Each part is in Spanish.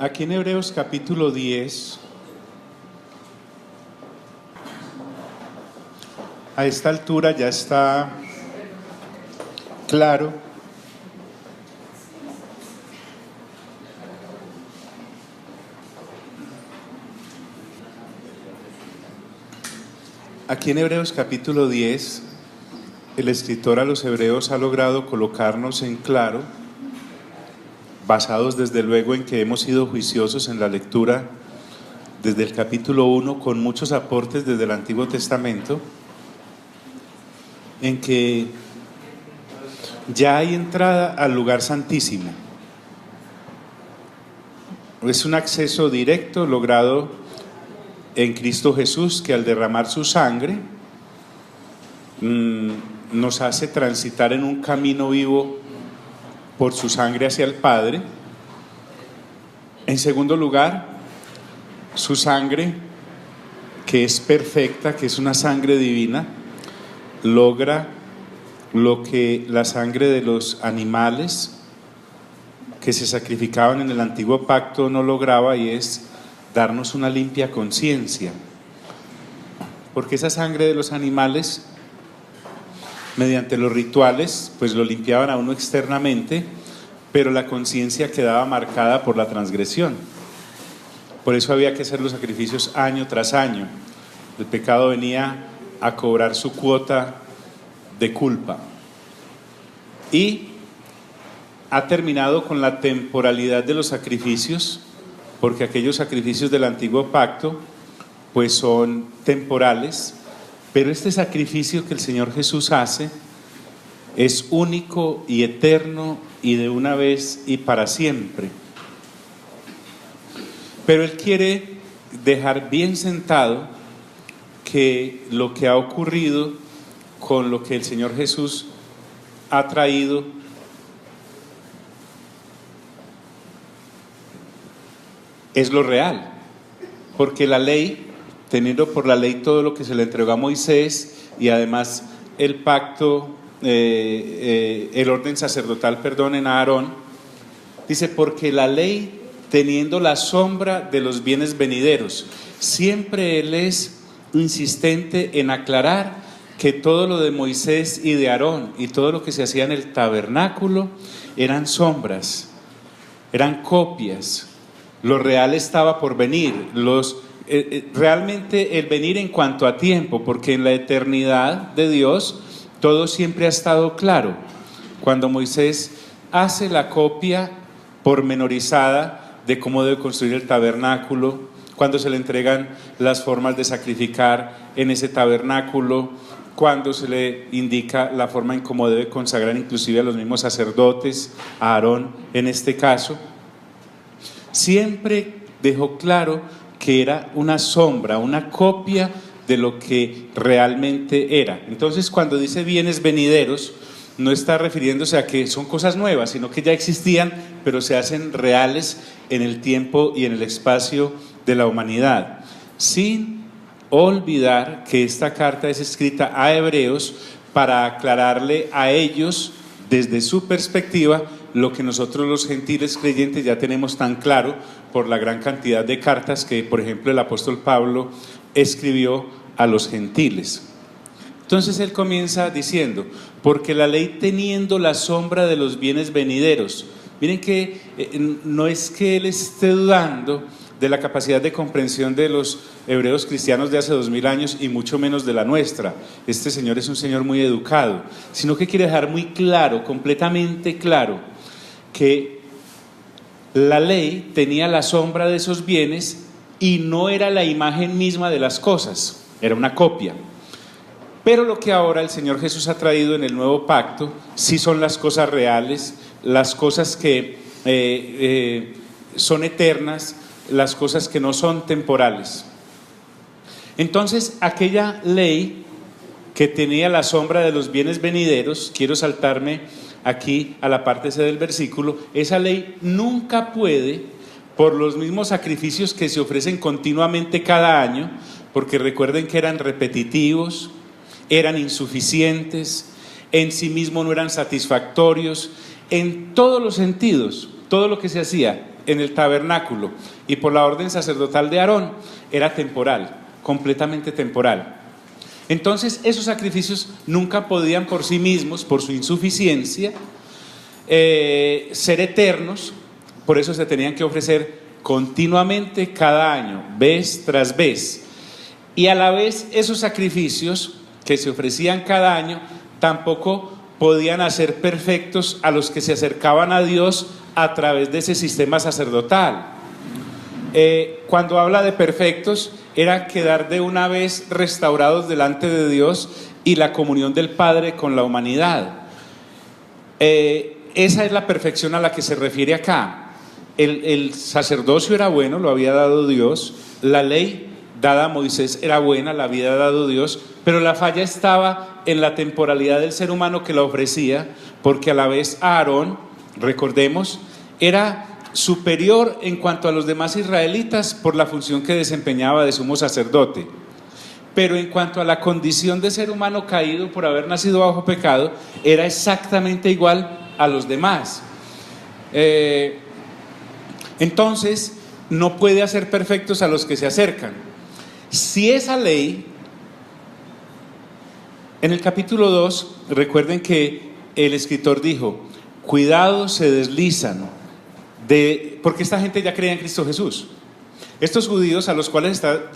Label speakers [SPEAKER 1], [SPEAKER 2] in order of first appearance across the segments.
[SPEAKER 1] Aquí en Hebreos capítulo 10, a esta altura ya está claro aquí en Hebreos capítulo 10, el escritor a los hebreos ha logrado colocarnos en claro, basados desde luego en que hemos sido juiciosos en la lectura desde el capítulo 1, con muchos aportes desde el Antiguo Testamento, en que ya hay entrada al lugar santísimo. Es un acceso directo logrado en Cristo Jesús, que al derramar su sangre nos hace transitar en un camino vivo por su sangre hacia el Padre. En segundo lugar, su sangre, que es perfecta, que es una sangre divina, logra lo que la sangre de los animales que se sacrificaban en el antiguo pacto no lograba, y es darnos una limpia conciencia, porque esa sangre de los animales, mediante los rituales, pues lo limpiaban a uno externamente, pero la conciencia quedaba marcada por la transgresión. Por eso había que hacer los sacrificios año tras año. El pecado venía a cobrar su cuota de culpa. Y ha terminado con la temporalidad de los sacrificios, porque aquellos sacrificios del antiguo pacto pues son temporales, pero este sacrificio que el Señor Jesús hace es único y eterno y de una vez y para siempre. Pero Él quiere dejar bien sentado que lo que ha ocurrido con lo que el Señor Jesús ha traído es lo real, porque la ley, teniendo por la ley todo lo que se le entregó a Moisés y además el pacto, el orden sacerdotal, en Aarón, dice, porque la ley teniendo la sombra de los bienes venideros. Siempre Él es insistente en aclarar que todo lo de Moisés y de Aarón y todo lo que se hacía en el tabernáculo eran sombras, eran copias. Lo real estaba por venir, realmente el venir en cuanto a tiempo, porque en la eternidad de Dios todo siempre ha estado claro. Cuando Moisés hace la copia pormenorizada de cómo debe construir el tabernáculo, cuando se le entregan las formas de sacrificar en ese tabernáculo, cuando se le indica la forma en cómo debe consagrar inclusive a los mismos sacerdotes, a Aarón en este caso, siempre dejó claro que era una sombra, una copia de lo que realmente era. Entonces, cuando dice bienes venideros, no está refiriéndose a que son cosas nuevas, sino que ya existían, pero se hacen reales en el tiempo y en el espacio de la humanidad, sin olvidar que esta carta es escrita a hebreos para aclararle a ellos desde su perspectiva lo que nosotros los gentiles creyentes ya tenemos tan claro por la gran cantidad de cartas que, por ejemplo, el apóstol Pablo escribió a los gentiles. Entonces él comienza diciendo, porque la ley teniendo la sombra de los bienes venideros. Miren que no es que él esté dudando de la capacidad de comprensión de los hebreos cristianos de hace 2000 años y mucho menos de la nuestra. Este señor es un señor muy educado, sino que quiere dejar muy claro, completamente claro, que la ley tenía la sombra de esos bienes y no era la imagen misma de las cosas, era una copia. Pero lo que ahora el Señor Jesús ha traído en el nuevo pacto sí son las cosas reales, las cosas que son eternas, las cosas que no son temporales. Entonces, aquella ley que tenía la sombra de los bienes venideros, quiero saltarme aquí a la parte C del versículo, esa ley nunca puede, por los mismos sacrificios que se ofrecen continuamente cada año, porque recuerden que eran repetitivos, eran insuficientes, en sí mismo no eran satisfactorios, en todos los sentidos, todo lo que se hacía en el tabernáculo y por la orden sacerdotal de Aarón era temporal, completamente temporal. Entonces esos sacrificios nunca podían por sí mismos, por su insuficiencia, ser eternos. Por eso se tenían que ofrecer continuamente cada año, vez tras vez. Y a la vez esos sacrificios que se ofrecían cada año tampoco podían hacer perfectos a los que se acercaban a Dios a través de ese sistema sacerdotal. Cuando habla de perfectos, era quedar de una vez restaurados delante de Dios y la comunión del Padre con la humanidad. Esa es la perfección a la que se refiere acá. El sacerdocio era bueno, lo había dado Dios. La ley dada a Moisés era buena, la había dado Dios, pero la falla estaba en la temporalidad del ser humano que la ofrecía, porque a la vez Aarón, recordemos, era superior en cuanto a los demás israelitas por la función que desempeñaba de sumo sacerdote, pero en cuanto a la condición de ser humano caído por haber nacido bajo pecado, era exactamente igual a los demás. Entonces no puede hacer perfectos a los que se acercan. Si esa ley, en el capítulo 2, recuerden que el escritor dijo: cuidado, se deslizan, porque esta gente ya creía en Cristo Jesús. Estos judíos a los cuales está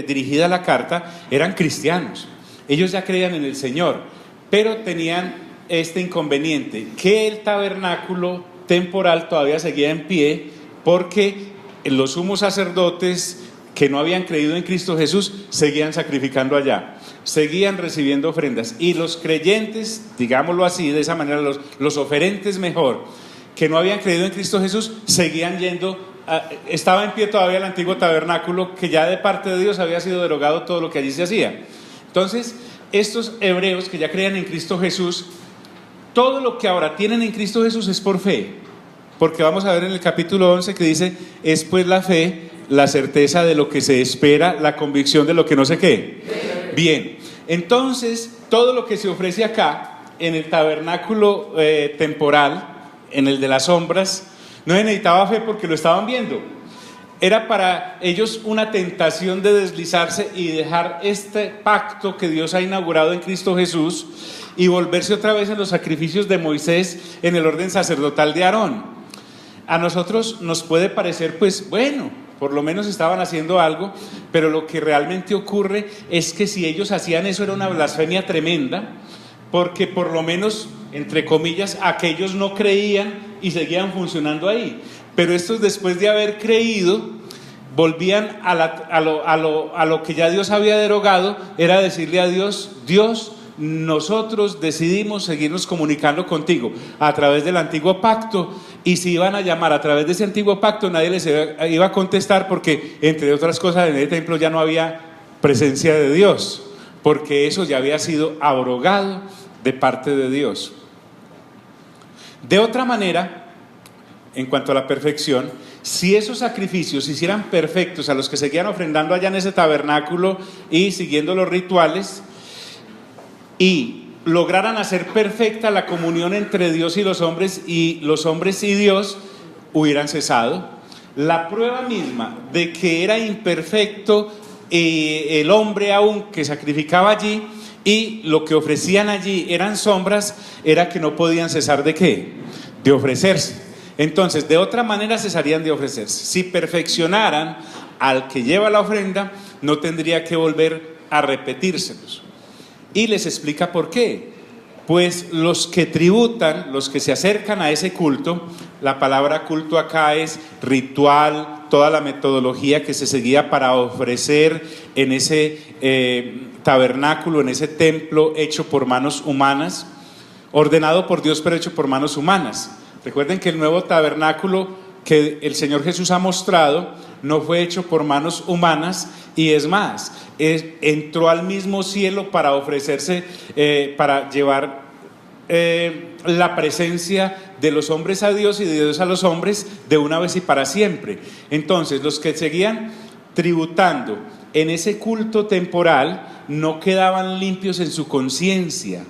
[SPEAKER 1] dirigida la carta eran cristianos, ellos ya creían en el Señor, pero tenían este inconveniente, que el tabernáculo temporal todavía seguía en pie, porque los sumos sacerdotes que no habían creído en Cristo Jesús seguían sacrificando allá, seguían recibiendo ofrendas, y los creyentes, digámoslo así, de esa manera, los oferentes mejor, que no habían creído en Cristo Jesús, seguían yendo, estaba en pie todavía el antiguo tabernáculo, que ya de parte de Dios había sido derogado todo lo que allí se hacía. Entonces estos hebreos que ya creían en Cristo Jesús, todo lo que ahora tienen en Cristo Jesús es por fe, porque vamos a ver en el capítulo 11 que dice: es pues la fe, la certeza de lo que se espera, la convicción de lo que no sé qué. Bien, entonces todo lo que se ofrece acá en el tabernáculo temporal, en el de las sombras, no se necesitaba fe porque lo estaban viendo. Era para ellos una tentación de deslizarse y dejar este pacto que Dios ha inaugurado en Cristo Jesús y volverse otra vez en los sacrificios de Moisés en el orden sacerdotal de Aarón. A nosotros nos puede parecer, pues bueno, por lo menos estaban haciendo algo, pero lo que realmente ocurre es que si ellos hacían eso era una blasfemia tremenda, porque por lo menos, entre comillas, aquellos no creían y seguían funcionando ahí, pero estos, después de haber creído, volvían a lo que ya Dios había derogado. Era decirle a Dios: Dios, nosotros decidimos seguirnos comunicando contigo a través del antiguo pacto, y si iban a llamar a través de ese antiguo pacto, nadie les iba a contestar, porque entre otras cosas en el templo ya no había presencia de Dios, porque eso ya había sido abrogado de parte de Dios. De otra manera, en cuanto a la perfección, si esos sacrificios se hicieran perfectos a los que seguían ofrendando allá en ese tabernáculo y siguiendo los rituales, y lograran hacer perfecta la comunión entre Dios y los hombres y Dios, hubieran cesado. La prueba misma de que era imperfecto el hombre aún que sacrificaba allí, y lo que ofrecían allí eran sombras, era que no podían cesar ¿de qué? De ofrecerse. Entonces, de otra manera cesarían de ofrecerse. Si perfeccionaran al que lleva la ofrenda, no tendría que volver a repetírselos. Y les explica por qué. Pues los que tributan, los que se acercan a ese culto, la palabra culto acá es ritual, toda la metodología que se seguía para ofrecer en ese tabernáculo, en ese templo hecho por manos humanas, ordenado por Dios pero hecho por manos humanas. Recuerden que el nuevo tabernáculo que el Señor Jesús ha mostrado no fue hecho por manos humanas, y es más, entró al mismo cielo para ofrecerse, para llevar la presencia de los hombres a Dios y de Dios a los hombres de una vez y para siempre. Entonces, los que seguían tributando en ese culto temporal no quedaban limpios en su conciencia,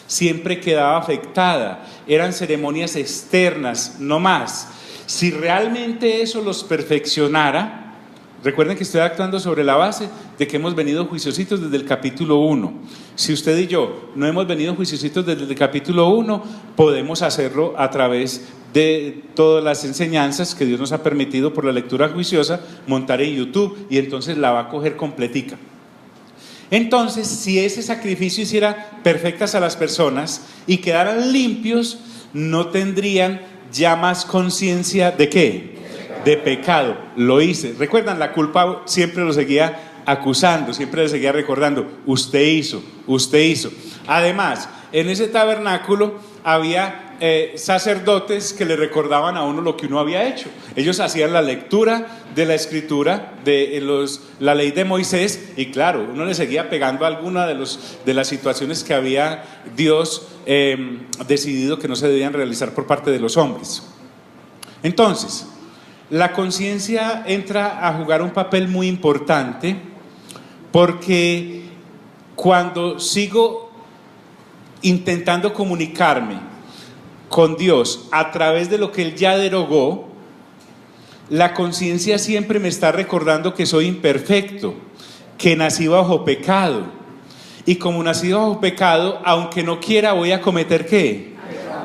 [SPEAKER 1] siempre quedaba afectada. Eran ceremonias externas, no más. Si realmente eso los perfeccionara, recuerden que estoy actuando sobre la base de que hemos venido juiciositos desde el capítulo 1. Si usted y yo no hemos venido juiciositos desde el capítulo 1, podemos hacerlo a través de todas las enseñanzas que Dios nos ha permitido por la lectura juiciosa montar en YouTube, y entonces la va a coger completica. Entonces, si ese sacrificio hiciera perfectas a las personas y quedaran limpios, no tendrían ya más conciencia ¿de qué? De pecado. Lo hice. ¿Recuerdan? La culpa siempre lo seguía acusando, siempre le seguía recordando: usted hizo, usted hizo. Además, en ese tabernáculo había sacerdotes que le recordaban a uno lo que uno había hecho. Ellos hacían la lectura de la escritura, de la ley de Moisés, y claro, uno le seguía pegando a alguna de las situaciones que había Dios decidido que no se debían realizar por parte de los hombres. Entonces, la conciencia entra a jugar un papel muy importante, porque cuando sigo intentando comunicarme con Dios a través de lo que Él ya derogó, la conciencia siempre me está recordando que soy imperfecto, que nací bajo pecado, y como nací bajo pecado, aunque no quiera, voy a cometer ¿qué?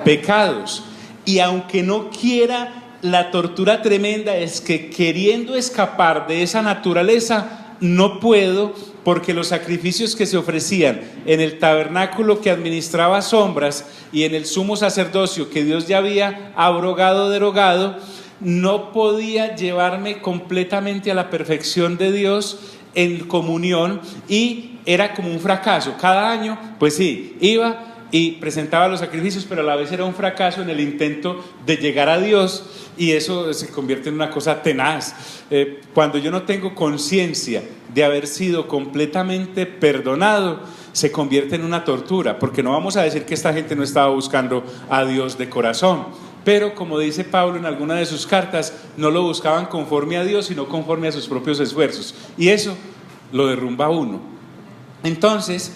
[SPEAKER 1] Pecados. Y aunque no quiera, la tortura tremenda es que, queriendo escapar de esa naturaleza, no puedo, porque los sacrificios que se ofrecían en el tabernáculo que administraba sombras y en el sumo sacerdocio que Dios ya había abrogado, derogado, no podía llevarme completamente a la perfección de Dios en comunión, y era como un fracaso. Cada año, pues sí, iba y presentaba los sacrificios, pero a la vez era un fracaso en el intento de llegar a Dios, y eso se convierte en una cosa tenaz. Cuando yo no tengo conciencia de haber sido completamente perdonado, se convierte en una tortura, porque no vamos a decir que esta gente no estaba buscando a Dios de corazón, pero como dice Pablo en alguna de sus cartas, no lo buscaban conforme a Dios, sino conforme a sus propios esfuerzos, y eso lo derrumba a uno. Entonces,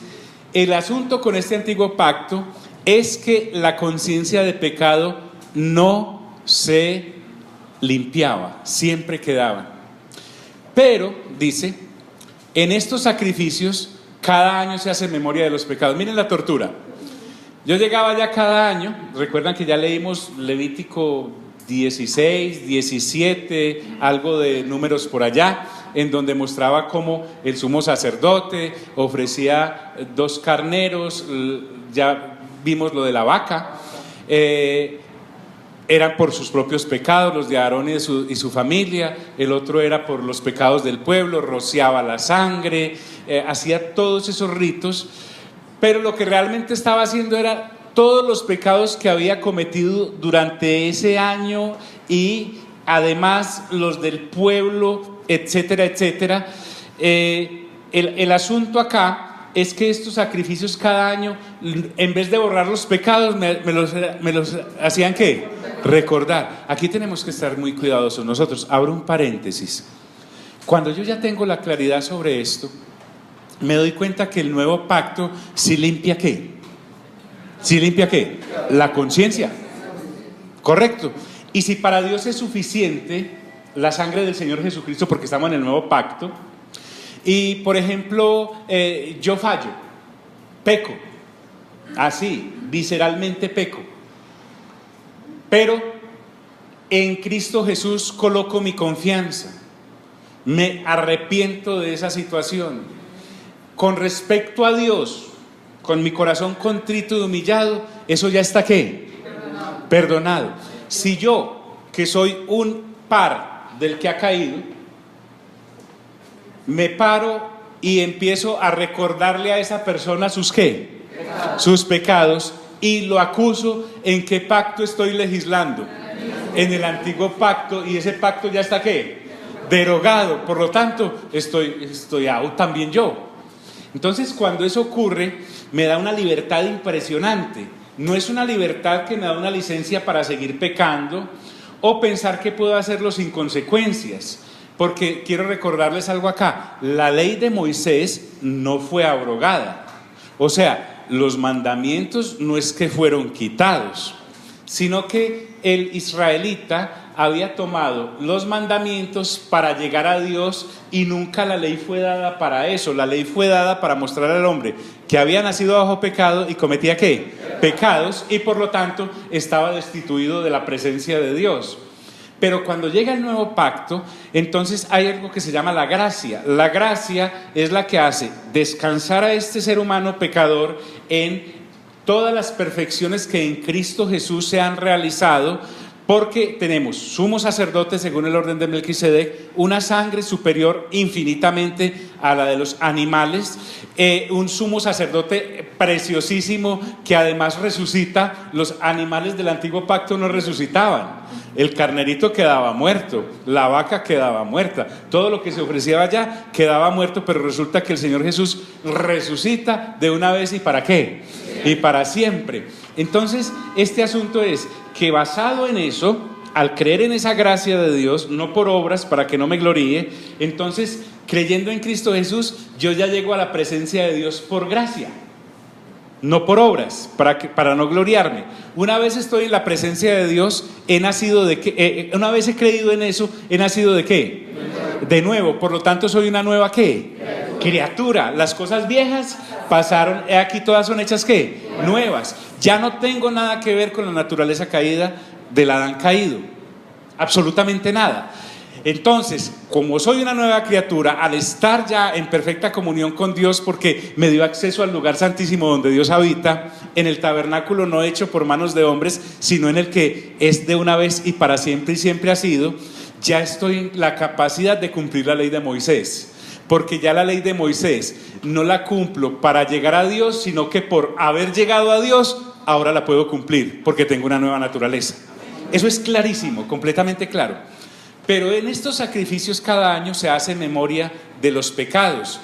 [SPEAKER 1] el asunto con este antiguo pacto es que la conciencia de pecado no se limpiaba, siempre quedaba. Pero, dice, en estos sacrificios cada año se hace memoria de los pecados. Miren la tortura. Yo llegaba ya cada año, recuerdan que ya leímos Levítico 16, 17, algo de números por allá, en donde mostraba cómo el sumo sacerdote ofrecía 2 carneros, ya vimos lo de la vaca, eran por sus propios pecados, los de Aarón y su familia, el otro era por los pecados del pueblo, rociaba la sangre, hacía todos esos ritos, pero lo que realmente estaba haciendo era todos los pecados que había cometido durante ese año, y además los del pueblo, etcétera, etcétera. El asunto acá es que estos sacrificios cada año, en vez de borrar los pecados, me los hacían ¿qué? Recordar. Aquí tenemos que estar muy cuidadosos nosotros. Abro un paréntesis. Cuando yo ya tengo la claridad sobre esto, me doy cuenta que el nuevo pacto sí limpia ¿qué? ¿Sí limpia qué? La conciencia. Correcto. Y si para Dios es suficiente la sangre del Señor Jesucristo, porque estamos en el nuevo pacto, y por ejemplo yo fallo, peco, así, visceralmente peco, pero en Cristo Jesús coloco mi confianza, me arrepiento de esa situación, con respecto a Dios, con mi corazón contrito y humillado, eso ya está ¿qué? Perdonado. Si yo, que soy un par del que ha caído, me paro y empiezo a recordarle a esa persona sus ¿qué? Sus pecados, y lo acuso, ¿en qué pacto estoy legislando? En el antiguo pacto, y ese pacto ya está ¿qué? Derogado. Por lo tanto, estoy out también yo. Entonces, cuando eso ocurre, me da una libertad impresionante. No es una libertad que me da una licencia para seguir pecando o pensar que puedo hacerlo sin consecuencias, porque quiero recordarles algo acá: la ley de Moisés no fue abrogada, o sea, los mandamientos no es que fueron quitados, sino que el israelita había tomado los mandamientos para llegar a Dios y nunca la ley fue dada para eso. La ley fue dada para mostrar al hombre que había nacido bajo pecado y cometía ¿qué? Pecados, y por lo tanto estaba destituido de la presencia de Dios. Pero cuando llega el nuevo pacto, entonces hay algo que se llama la gracia. La gracia es la que hace descansar a este ser humano pecador en todas las perfecciones que en Cristo Jesús se han realizado, porque tenemos sumo sacerdote según el orden de Melquisedec, una sangre superior infinitamente a la de los animales, un sumo sacerdote preciosísimo que además resucita. Los animales del antiguo pacto no resucitaban. El carnerito quedaba muerto, la vaca quedaba muerta, todo lo que se ofrecía allá quedaba muerto, pero resulta que el Señor Jesús resucita de una vez. ¿Y para qué? Y para siempre. Entonces, este asunto es que basado en eso, al creer en esa gracia de Dios, no por obras para que no me gloríe, entonces creyendo en Cristo Jesús, yo ya llego a la presencia de Dios por gracia, no por obras, para no gloriarme. Una vez estoy en la presencia de Dios, he nacido de qué, una vez he creído en eso, he nacido de qué, de nuevo. Por lo tanto soy una nueva ¿qué? Criatura. Las cosas viejas pasaron, aquí todas son hechas ¿qué? Nuevas. Ya no tengo nada que ver con la naturaleza caída del Adán caído, absolutamente nada. Entonces, como soy una nueva criatura, al estar ya en perfecta comunión con Dios, porque me dio acceso al lugar santísimo donde Dios habita, en el tabernáculo no hecho por manos de hombres, sino en el que es de una vez y para siempre y siempre ha sido, ya estoy en la capacidad de cumplir la ley de Moisés. Porque ya la ley de Moisés no la cumplo para llegar a Dios, sino que por haber llegado a Dios, ahora la puedo cumplir, porque tengo una nueva naturaleza. Eso es clarísimo, completamente claro. Pero en estos sacrificios cada año se hace memoria de los pecados.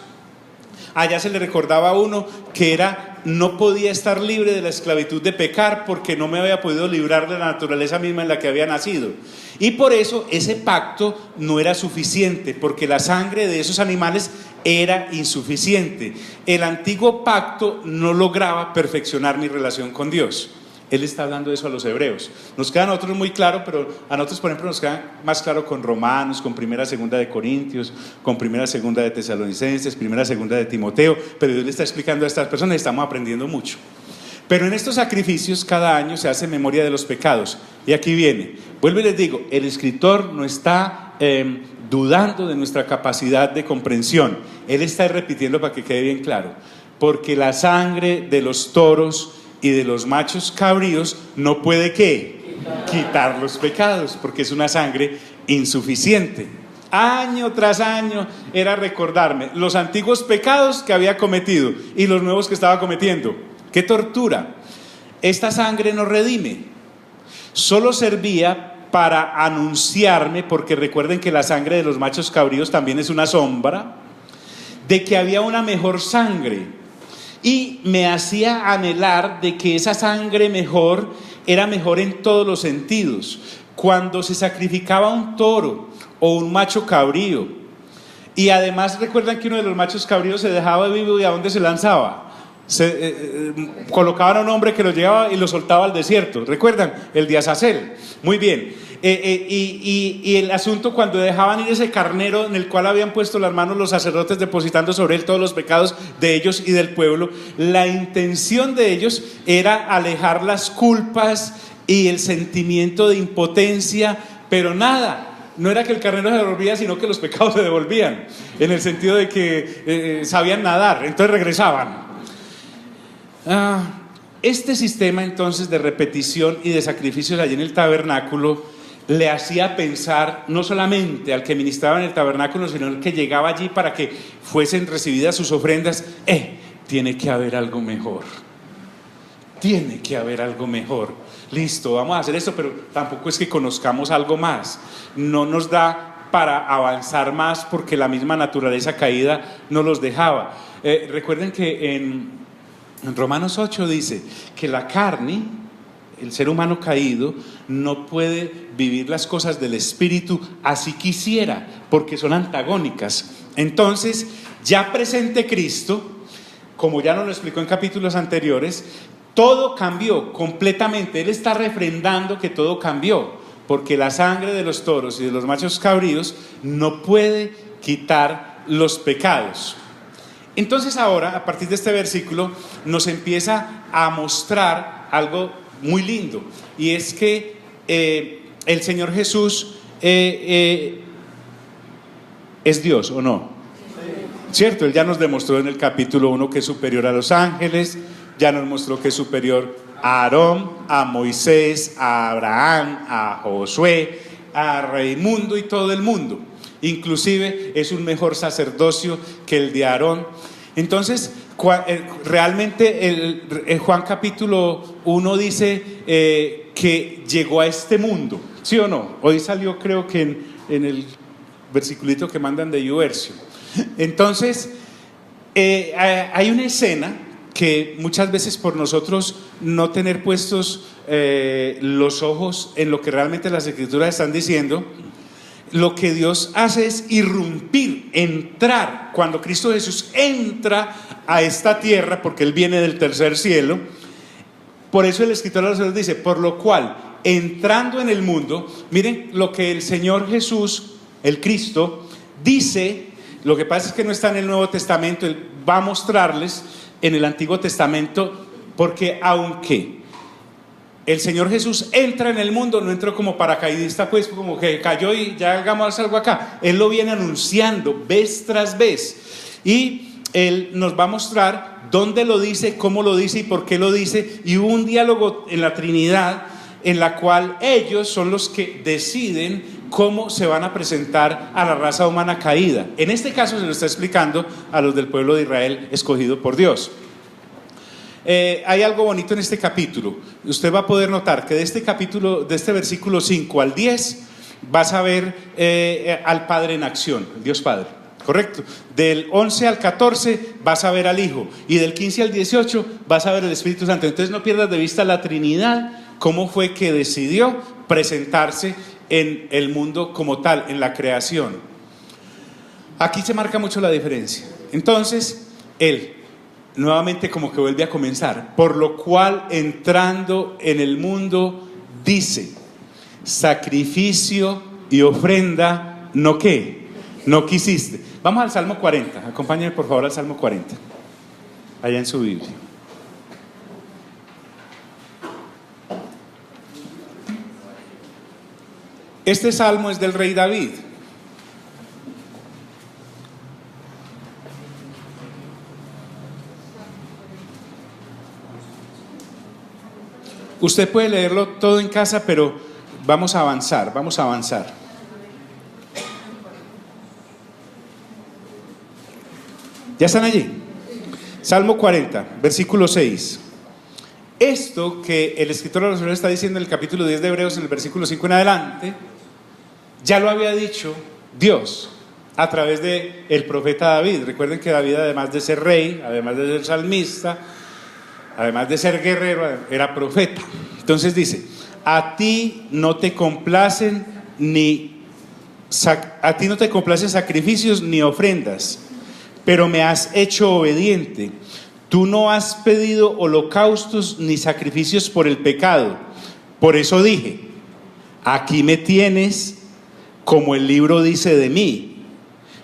[SPEAKER 1] Allá se le recordaba a uno que no podía estar libre de la esclavitud de pecar porque no me había podido librar de la naturaleza misma en la que había nacido. Y por eso ese pacto no era suficiente, porque la sangre de esos animales era insuficiente. El antiguo pacto no lograba perfeccionar mi relación con Dios. Él está hablando de eso a los hebreos. Nos queda a nosotros muy claro, pero a nosotros, por ejemplo, nos queda más claro con Romanos, con Primera, Segunda de Corintios, con Primera, Segunda de Tesalonicenses, Primera, Segunda de Timoteo. Pero Dios le está explicando a estas personas y estamos aprendiendo mucho. Pero en estos sacrificios cada año se hace memoria de los pecados. Y aquí viene, vuelvo y les digo, el escritor no está dudando de nuestra capacidad de comprensión. Él está repitiendo para que quede bien claro. Porque la sangre de los toros y de los machos cabríos no puede ¿qué? Quitar los pecados, porque es una sangre insuficiente. Año tras año era recordarme los antiguos pecados que había cometido y los nuevos que estaba cometiendo. ¡Qué tortura! Esta sangre no redime, solo servía para anunciarme, porque recuerden que la sangre de los machos cabríos también es una sombra, de que había una mejor sangre. Y me hacía anhelar de que esa sangre mejor era mejor en todos los sentidos. Cuando se sacrificaba un toro o un macho cabrío, y además recuerdan que uno de los machos cabríos se dejaba vivo, ¿y a dónde se lanzaba? Colocaban a un hombre que lo llevaba y lo soltaba al desierto. ¿Recuerdan? El de Azazel. Muy bien. Y el asunto, cuando dejaban ir ese carnero en el cual habían puesto las manos los sacerdotes, depositando sobre él todos los pecados de ellos y del pueblo, la intención de ellos era alejar las culpas y el sentimiento de impotencia, pero nada, no era que el carnero se devolvía, sino que los pecados se devolvían, en el sentido de que sabían nadar, entonces regresaban. Este sistema entonces de repetición y de sacrificios allí en el tabernáculo le hacía pensar no solamente al que ministraba en el tabernáculo, sino al que llegaba allí para que fuesen recibidas sus ofrendas. Tiene que haber algo mejor. Tiene que haber algo mejor. Listo, vamos a hacer esto, pero tampoco es que conozcamos algo más. No nos da para avanzar más porque la misma naturaleza caída no los dejaba. Recuerden que en Romanos 8 dice que la carne, el ser humano caído, no puede vivir las cosas del espíritu así quisiera, porque son antagónicas. Entonces, ya presente Cristo, como ya nos lo explicó en capítulos anteriores, todo cambió completamente. Él está refrendando que todo cambió, porque la sangre de los toros y de los machos cabríos no puede quitar los pecados. Entonces ahora, a partir de este versículo, nos empieza a mostrar algo muy lindo, y es que el Señor Jesús es Dios, ¿o no? ¿Cierto? Él ya nos demostró en el capítulo 1 que es superior a los ángeles, ya nos mostró que es superior a Aarón, a Moisés, a Abraham, a Josué, a Raimundo y todo el mundo. Inclusive es un mejor sacerdocio que el de Aarón. Entonces, realmente Juan capítulo 1 dice que llegó a este mundo, ¿sí o no? Hoy salió, creo que en el versiculito que mandan de YouVersion. Entonces, hay una escena que muchas veces por nosotros no tener puestos los ojos en lo que realmente las Escrituras están diciendo, lo que Dios hace es irrumpir, entrar. Cuando Cristo Jesús entra a esta tierra, porque Él viene del tercer cielo, por eso el escritor de los Hebreos dice, por lo cual, entrando en el mundo, miren lo que el Señor Jesús, el Cristo, dice. Lo que pasa es que no está en el Nuevo Testamento, Él va a mostrarles en el Antiguo Testamento, porque aunque el Señor Jesús entra en el mundo, no entró como paracaidista, pues como que cayó y ya hagamos algo acá. Él lo viene anunciando vez tras vez, y Él nos va a mostrar dónde lo dice, cómo lo dice y por qué lo dice. Y hubo un diálogo en la Trinidad en la cual ellos son los que deciden cómo se van a presentar a la raza humana caída. En este caso se lo está explicando a los del pueblo de Israel escogido por Dios. Hay algo bonito en este capítulo. Usted va a poder notar que de este capítulo, de este versículo 5 al 10, vas a ver al Padre en acción, el Dios Padre, ¿correcto? Del 11 al 14 vas a ver al Hijo, y del 15 al 18 vas a ver el Espíritu Santo. Entonces no pierdas de vista la Trinidad, cómo fue que decidió presentarse en el mundo como tal, en la creación. Aquí se marca mucho la diferencia. Entonces, Él nuevamente como que vuelve a comenzar, por lo cual entrando en el mundo dice, sacrificio y ofrenda, ¿no qué? No quisiste. Vamos al Salmo 40, acompáñenme por favor al Salmo 40, allá en su Biblia. Este salmo es del rey David. Usted puede leerlo todo en casa, pero vamos a avanzar. ¿Ya están allí? Salmo 40, versículo 6. Esto que el escritor de los Hebreos está diciendo en el capítulo 10 de Hebreos, en el versículo 5 en adelante, ya lo había dicho Dios a través del profeta David. Recuerden que David, además de ser rey, además de ser salmista, además de ser guerrero, era profeta. Entonces dice, a ti no te complacen sacrificios ni ofrendas, pero me has hecho obediente. Tú no has pedido holocaustos ni sacrificios por el pecado. Por eso dije, aquí me tienes, como el libro dice de mí.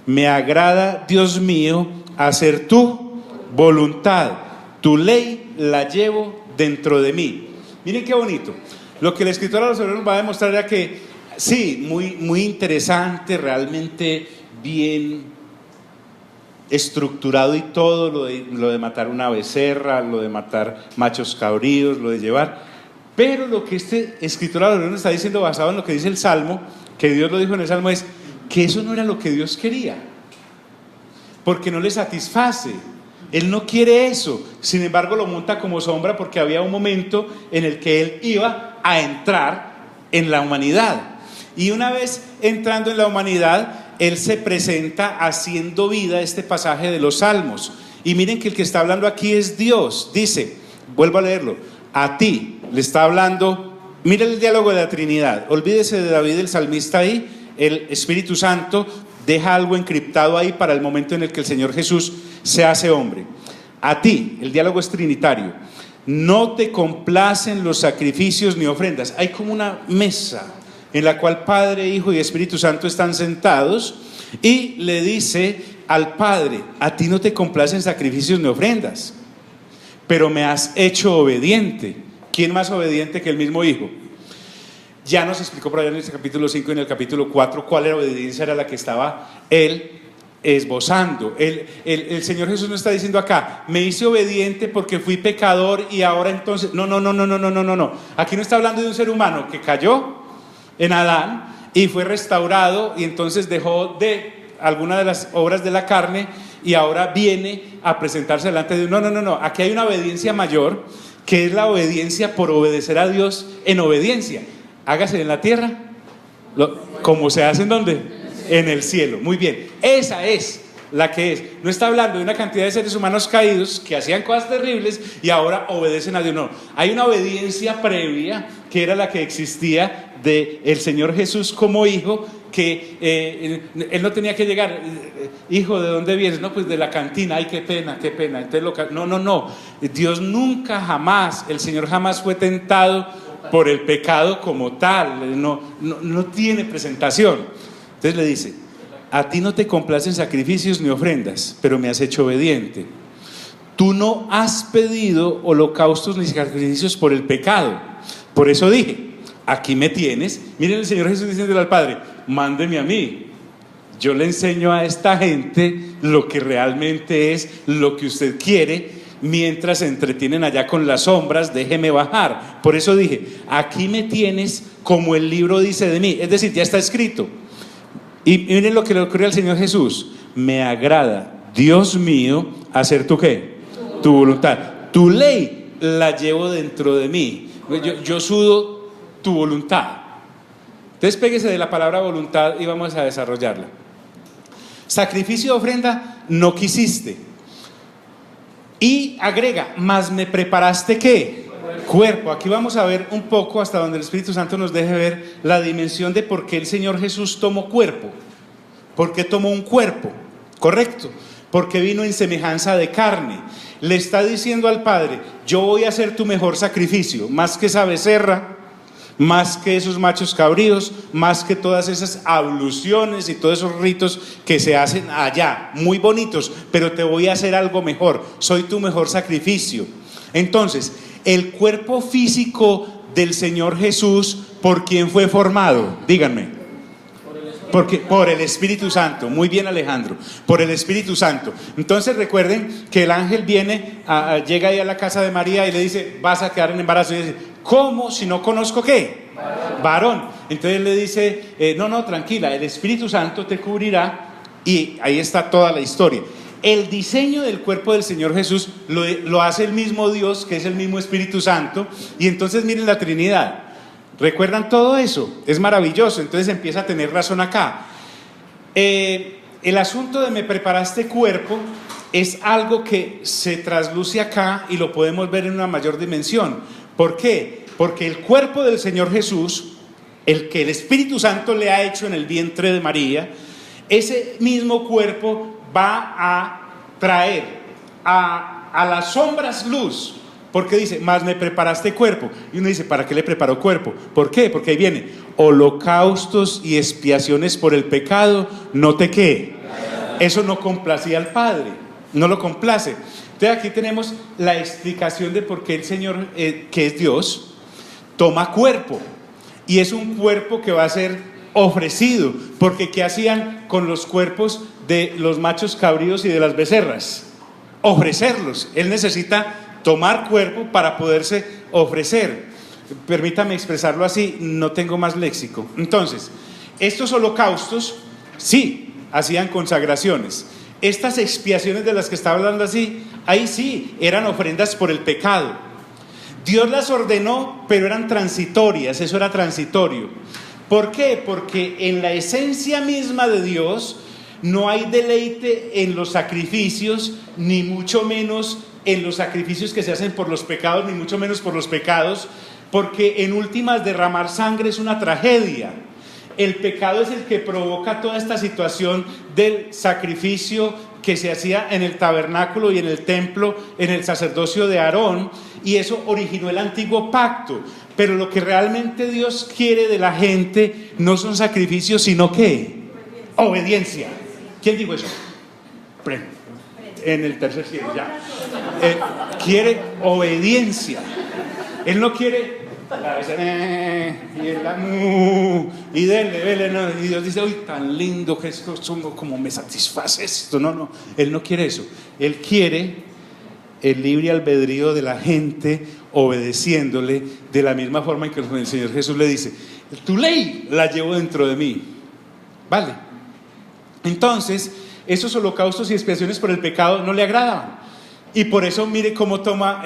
[SPEAKER 1] Me agrada, Dios mío, hacer tu voluntad. Tu ley la llevo dentro de mí. Miren qué bonito. Lo que el escritor a los Hebreos nos va a demostrar era que, sí, muy interesante, realmente bien estructurado y todo, lo de matar una becerra, lo de matar machos cabríos, lo de llevar. Pero lo que este escritor a los Hebreos nos está diciendo, basado en lo que dice el Salmo, que Dios lo dijo en el Salmo, es que eso no era lo que Dios quería, porque no le satisface. Él no quiere eso. Sin embargo lo monta como sombra, porque había un momento en el que Él iba a entrar en la humanidad, y una vez entrando en la humanidad, Él se presenta haciendo vida este pasaje de los Salmos. Y miren que el que está hablando aquí es Dios. Dice, vuelvo a leerlo, a ti le está hablando. Mira el diálogo de la Trinidad. Olvídese de David el salmista ahí. El Espíritu Santo deja algo encriptado ahí para el momento en el que el Señor Jesús se hace hombre. A ti, el diálogo es trinitario. no te complacen los sacrificios ni ofrendas. Hay como una mesa en la cual Padre, Hijo y Espíritu Santo están sentados y le dice al Padre: a ti no te complacen sacrificios ni ofrendas, pero me has hecho obediente. ¿Quién más obediente que el mismo Hijo? Ya nos explicó por allá en el capítulo 5 y en el capítulo 4 cuál era la obediencia, era la que estaba él esbozando. El Señor Jesús no está diciendo acá: me hice obediente porque fui pecador y ahora entonces... No. Aquí no está hablando de un ser humano que cayó en Adán y fue restaurado y entonces dejó de alguna de las obras de la carne y ahora viene a presentarse delante de Dios. No. Aquí hay una obediencia mayor, que es la obediencia por obedecer a Dios en obediencia. Hágase en la tierra como se hace en ¿dónde? En el cielo. Muy bien, esa es la que es. No está hablando de una cantidad de seres humanos caídos que hacían cosas terribles y ahora obedecen a Dios. No, hay una obediencia previa que era la que existía del Señor Jesús como hijo, que él no tenía que llegar: hijo, ¿de dónde vienes? No, pues de la cantina. Ay, qué pena. Entonces no. Dios nunca, jamás, el Señor jamás fue tentado por el pecado como tal. No tiene presentación. Entonces le dice: a ti no te complacen sacrificios ni ofrendas, pero me has hecho obediente. Tú no has pedido holocaustos ni sacrificios por el pecado. Por eso dije: aquí me tienes. Miren el Señor Jesús diciéndole al Padre: mándeme a mí. Yo le enseño a esta gente lo que realmente es lo que usted quiere. Mientras se entretienen allá con las sombras, déjeme bajar. Por eso dije: aquí me tienes como el libro dice de mí. Es decir, ya está escrito. Y miren lo que le ocurrió al Señor Jesús: me agrada, Dios mío, hacer tu ¿qué? Tu voluntad. Tu ley la llevo dentro de mí. Yo sudo tu voluntad. Entonces péguese de la palabra voluntad y vamos a desarrollarla. Sacrificio de ofrenda no quisiste. Y agrega: mas me preparaste ¿qué? Cuerpo. Aquí vamos a ver un poco hasta donde el Espíritu Santo nos deje ver la dimensión de por qué el Señor Jesús tomó cuerpo. ¿Por qué tomó un cuerpo? Correcto, porque vino en semejanza de carne. Le está diciendo al Padre: yo voy a hacer tu mejor sacrificio, más que esa becerra, más que esos machos cabríos, más que todas esas abluciones y todos esos ritos que se hacen allá, muy bonitos, pero te voy a hacer algo mejor. Soy tu mejor sacrificio. Entonces, el cuerpo físico del Señor Jesús, ¿por quién fue formado? Díganme. Por el Espíritu Santo. Muy bien, Alejandro, por el Espíritu Santo. Entonces recuerden que el ángel llega ahí a la casa de María y le dice: vas a quedar en embarazo. Y dice: ¿cómo? Si no conozco ¿qué? Varón. Entonces le dice: no, tranquila, el Espíritu Santo te cubrirá. Y ahí está toda la historia. El diseño del cuerpo del Señor Jesús lo hace el mismo Dios, que es el mismo Espíritu Santo. Y entonces miren la Trinidad. ¿Recuerdan todo eso? Es maravilloso. Entonces empieza a tener razón acá. El asunto de me preparaste cuerpo es algo que se trasluce acá y lo podemos ver en una mayor dimensión. ¿Por qué? Porque el cuerpo del Señor Jesús, el que el Espíritu Santo le ha hecho en el vientre de María, ese mismo cuerpo va a traer a las sombras luz. Porque dice: más me preparaste cuerpo. Y uno dice: ¿para qué le preparó cuerpo? ¿Por qué? Porque ahí viene: holocaustos y expiaciones por el pecado, no te qué. Eso no complacía al Padre, no lo complace. Entonces aquí tenemos la explicación de por qué el Señor, que es Dios, toma cuerpo. Y es un cuerpo que va a ser ofrecido. Porque ¿qué hacían con los cuerpos de los machos cabríos y de las becerras? Ofrecerlos. Él necesita tomar cuerpo para poderse ofrecer. Permítame expresarlo así, no tengo más léxico. Entonces, estos holocaustos sí hacían consagraciones. Estas expiaciones de las que está hablando así, ahí sí eran ofrendas por el pecado. Dios las ordenó, pero eran transitorias. Eso era transitorio. ¿Por qué? Porque en la esencia misma de Dios no hay deleite en los sacrificios, ni mucho menos en los sacrificios que se hacen por los pecados, ni mucho menos por los pecados, porque en últimas derramar sangre es una tragedia. El pecado es el que provoca toda esta situación del sacrificio que se hacía en el tabernáculo y en el templo, en el sacerdocio de Aarón, y eso originó el antiguo pacto. Pero lo que realmente Dios quiere de la gente no son sacrificios, sino ¿qué? Obediencia. ¿Quién dijo eso? En el tercer cielo, ya. Quiere obediencia. Él no quiere y dele, no. Y Dios dice, uy, tan lindo que esto, como me satisface esto. No, Él no quiere eso. Él quiere el libre albedrío de la gente obedeciéndole, de la misma forma en que el Señor Jesús le dice, tu ley la llevo dentro de mí. Vale. Entonces, esos holocaustos y expiaciones por el pecado no le agradaban. Y por eso mire cómo toma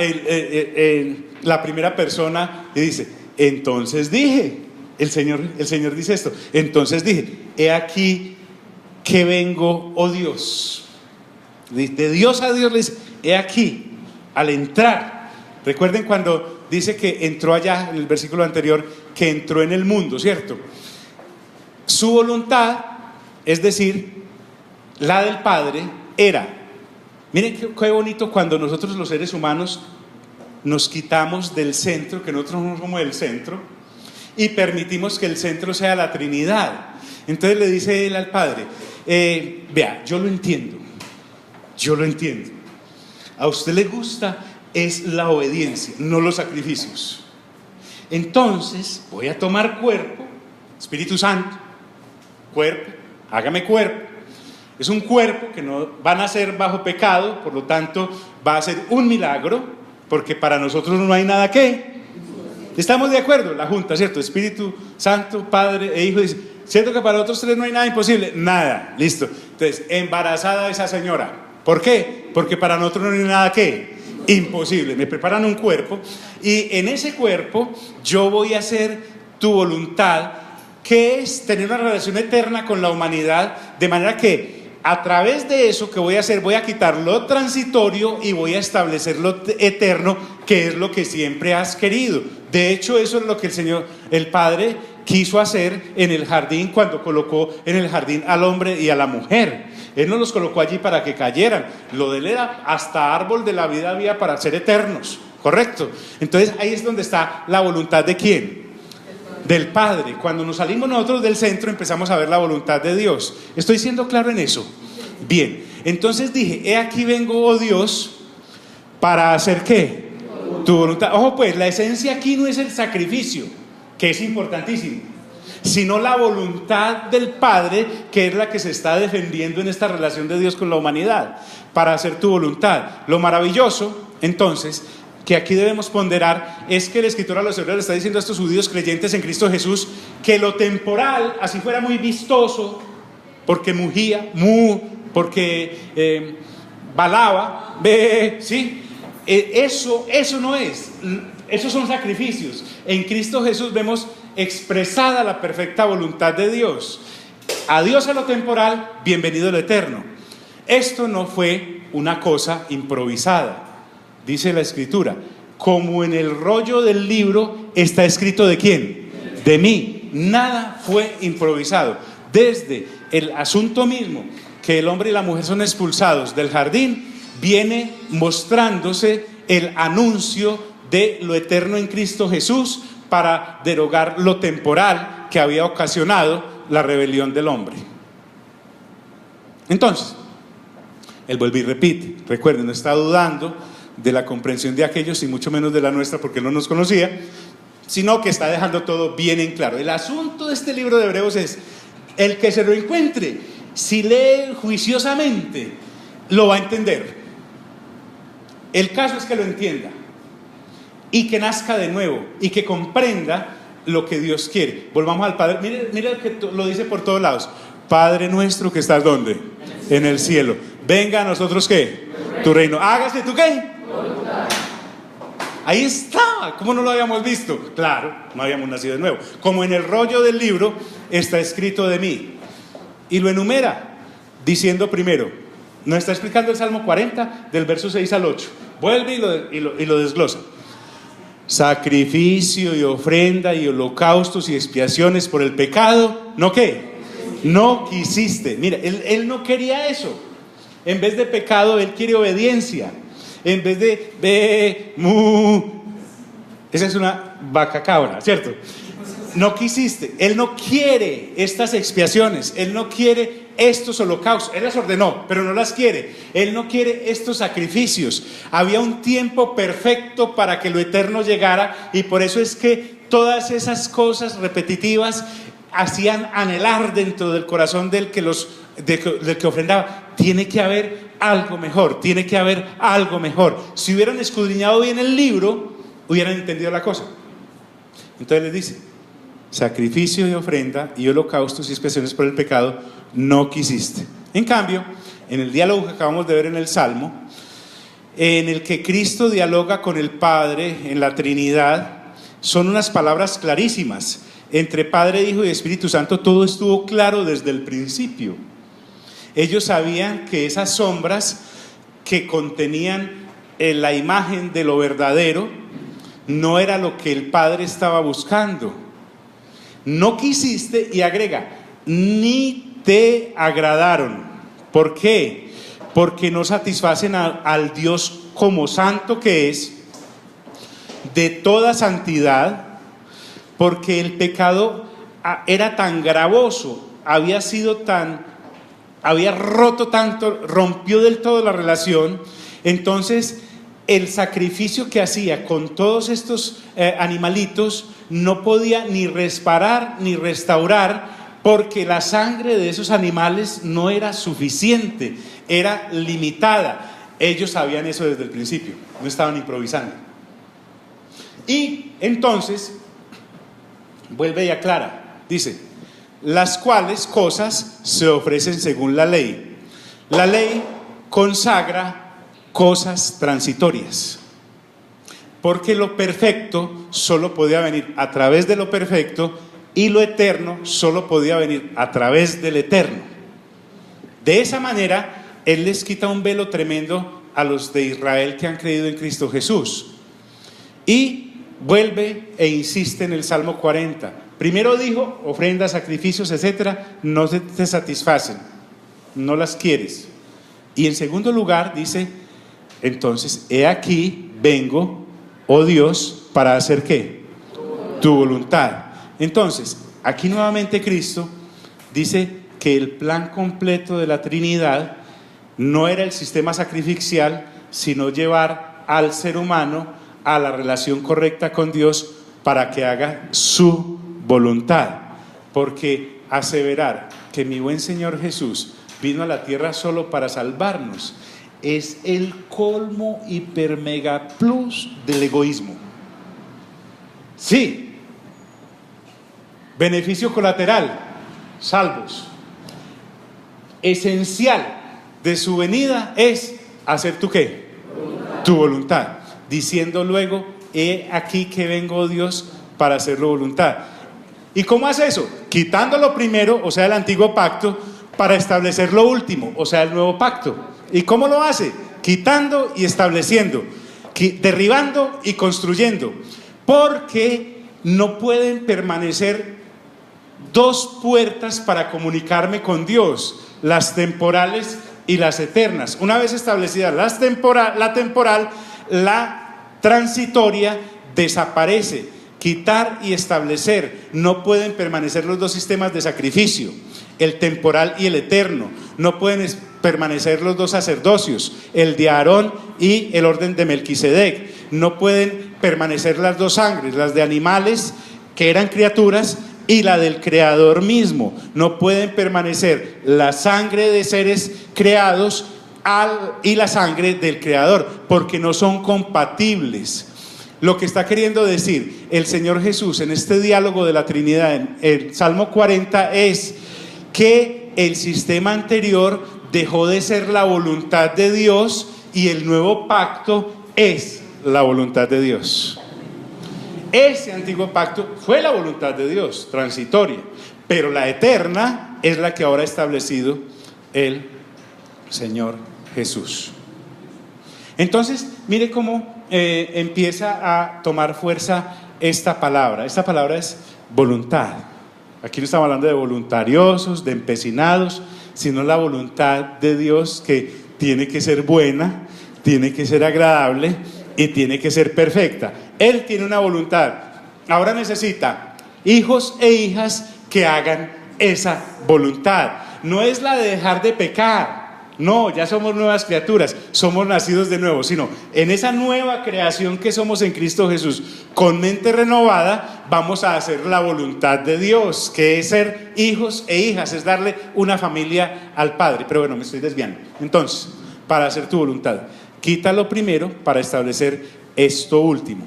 [SPEAKER 1] la primera persona y dice, entonces dije, el Señor dice esto, entonces dije, he aquí que vengo, oh Dios. De Dios a Dios le dice, he aquí, al entrar. Recuerden cuando dice que entró allá, en el versículo anterior, que entró en el mundo, ¿cierto? Su voluntad, es decir, la del Padre, era, miren qué bonito cuando nosotros los seres humanos nos quitamos del centro, que nosotros no somos el centro, y permitimos que el centro sea la Trinidad. Entonces le dice él al Padre, vea, yo lo entiendo, a usted le gusta es la obediencia, no los sacrificios. Entonces voy a tomar cuerpo, Espíritu Santo, cuerpo, hágame cuerpo. Es un cuerpo que no va a nacer bajo pecado, por lo tanto va a ser un milagro, porque para nosotros no hay nada que. ¿Estamos de acuerdo? La junta, ¿cierto? Espíritu Santo, Padre e Hijo, dice, ¿cierto que para otros tres no hay nada imposible? Nada, listo. Entonces, embarazada esa señora. ¿Por qué? Porque para nosotros no hay nada que imposible. Me preparan un cuerpo y en ese cuerpo yo voy a hacer tu voluntad, que es tener una relación eterna con la humanidad, de manera que a través de eso que voy a hacer, voy a quitar lo transitorio y voy a establecer lo eterno, que es lo que siempre has querido. De hecho, eso es lo que el Padre quiso hacer en el jardín, cuando colocó en el jardín al hombre y a la mujer. Él no los colocó allí para que cayeran. Lo de él era, hasta árbol de la vida había para ser eternos, ¿correcto? Entonces ahí es donde está la voluntad de ¿quién? Del Padre. Cuando nos salimos nosotros del centro, empezamos a ver la voluntad de Dios. ¿Estoy siendo claro en eso? Bien, entonces dije, he aquí vengo, oh Dios, para hacer ¿qué? Tu voluntad. Ojo pues, la esencia aquí no es el sacrificio, que es importantísimo, sino la voluntad del Padre, que es la que se está defendiendo en esta relación de Dios con la humanidad, para hacer tu voluntad. Lo maravilloso, entonces, que aquí debemos ponderar, es que el escritor a los hebreos le está diciendo a estos judíos creyentes en Cristo Jesús, que lo temporal, así fuera muy vistoso, porque mugía, porque balaba, ¿sí? Eso no es, esos son sacrificios. En Cristo Jesús vemos expresada la perfecta voluntad de Dios. Adiós a lo temporal, bienvenido a lo eterno. Esto no fue una cosa improvisada. Dice la Escritura, como en el rollo del libro está escrito ¿de quién? De mí. Nada fue improvisado. Desde el asunto mismo, que el hombre y la mujer son expulsados del jardín, viene mostrándose el anuncio de lo eterno en Cristo Jesús, para derogar lo temporal que había ocasionado la rebelión del hombre. Entonces, él vuelve y repite, recuerden, no está dudando de la comprensión de aquellos y mucho menos de la nuestra, porque no nos conocía, sino que está dejando todo bien en claro. El asunto de este libro de Hebreos es, el que se lo encuentre, si lee juiciosamente, lo va a entender. El caso es que lo entienda y que nazca de nuevo y que comprenda lo que Dios quiere. Volvamos al Padre. Mire que lo dice por todos lados. Padre nuestro que estás ¿dónde? En el cielo. Venga a nosotros ¿qué? Tu reino. Hágase tu ¿qué? Ahí está. ¿Cómo no lo habíamos visto? Claro, no habíamos nacido de nuevo. Como en el rollo del libro está escrito de mí. Y lo enumera diciendo primero, nos está explicando el Salmo 40 del verso 6 al 8. Vuelve y lo desglosa. Sacrificio y ofrenda y holocaustos y expiaciones por el pecado, ¿no qué? No quisiste. Mira, él no quería eso. En vez de pecado, Él quiere obediencia. En vez de ve, mu, esa es una vaca cabra, ¿cierto? No quisiste. Él no quiere estas expiaciones. Él no quiere estos holocaustos. Él las ordenó, pero no las quiere. Él no quiere estos sacrificios. Había un tiempo perfecto para que lo eterno llegara, y por eso es que todas esas cosas repetitivas hacían anhelar dentro del corazón del que ofrendaba. Tiene que haber algo mejor, tiene que haber algo mejor. Si hubieran escudriñado bien el libro, hubieran entendido la cosa. Entonces les dice: sacrificio y ofrenda y holocaustos y expiaciones por el pecado no quisiste. En cambio, en el diálogo que acabamos de ver en el Salmo, en el que Cristo dialoga con el Padre en la Trinidad, son unas palabras clarísimas. Entre Padre, Hijo y Espíritu Santo todo estuvo claro desde el principio. Ellos sabían que esas sombras que contenían la imagen de lo verdadero no era lo que el Padre estaba buscando. No quisiste, y agrega, ni te agradaron. ¿Por qué? Porque no satisfacen al Dios como santo que es, de toda santidad, porque el pecado era tan gravoso, había roto tanto, rompió del todo la relación. Entonces el sacrificio que hacía con todos estos animalitos no podía ni reparar ni restaurar, porque la sangre de esos animales no era suficiente, era limitada. Ellos sabían eso desde el principio, no estaban improvisando. Y entonces vuelve y aclara, dice: las cuales cosas se ofrecen según la ley. La ley consagra cosas transitorias, porque lo perfecto solo podía venir a través de lo perfecto, y lo eterno solo podía venir a través del eterno. De esa manera Él les quita un velo tremendo a los de Israel que han creído en Cristo Jesús. Y vuelve e insiste en el Salmo 40. Primero dijo: ofrendas, sacrificios, etcétera, no te satisfacen, no las quieres. Y en segundo lugar dice: entonces, he aquí, vengo, oh Dios, para hacer ¿qué? Tu voluntad. Entonces, aquí nuevamente Cristo dice que el plan completo de la Trinidad no era el sistema sacrificial, sino llevar al ser humano a la relación correcta con Dios para que haga su voluntad. Porque aseverar que mi buen Señor Jesús vino a la tierra solo para salvarnos es el colmo hiper mega plus del egoísmo. Sí, beneficio colateral, salvos. Esencial de su venida es hacer ¿tu qué? Tu voluntad. Diciendo luego: he aquí que vengo, Dios, para hacer la voluntad. ¿Y cómo hace eso? Quitando lo primero, o sea el antiguo pacto, para establecer lo último, o sea el nuevo pacto. ¿Y cómo lo hace? Quitando y estableciendo, derribando y construyendo. Porque no pueden permanecer dos puertas para comunicarme con Dios: las temporales y las eternas. Una vez establecidas la temporal, la transitoria desaparece. Quitar y establecer. No pueden permanecer los dos sistemas de sacrificio, el temporal y el eterno. No pueden permanecer los dos sacerdocios, el de Aarón y el orden de Melquisedec. No pueden permanecer las dos sangres, las de animales que eran criaturas y la del Creador mismo. No pueden permanecer la sangre de seres creados y la sangre del Creador, porque no son compatibles. Lo que está queriendo decir el Señor Jesús en este diálogo de la Trinidad en el Salmo 40 es que el sistema anterior dejó de ser la voluntad de Dios y el nuevo pacto es la voluntad de Dios. Ese antiguo pacto fue la voluntad de Dios, transitoria, pero la eterna es la que ahora ha establecido el Señor Jesús. Entonces, mire cómo empieza a tomar fuerza esta palabra. Esta palabra es voluntad. Aquí no estamos hablando de voluntariosos, de empecinados, sino la voluntad de Dios que tiene que ser buena, tiene que ser agradable y tiene que ser perfecta. Él tiene una voluntad. Ahora necesita hijos e hijas que hagan esa voluntad. No es la de dejar de pecar. No, ya somos nuevas criaturas, somos nacidos de nuevo, sino en esa nueva creación que somos en Cristo Jesús, con mente renovada, vamos a hacer la voluntad de Dios, que es ser hijos e hijas, es darle una familia al Padre. Pero bueno, me estoy desviando. Entonces, para hacer tu voluntad, quítalo primero para establecer esto último.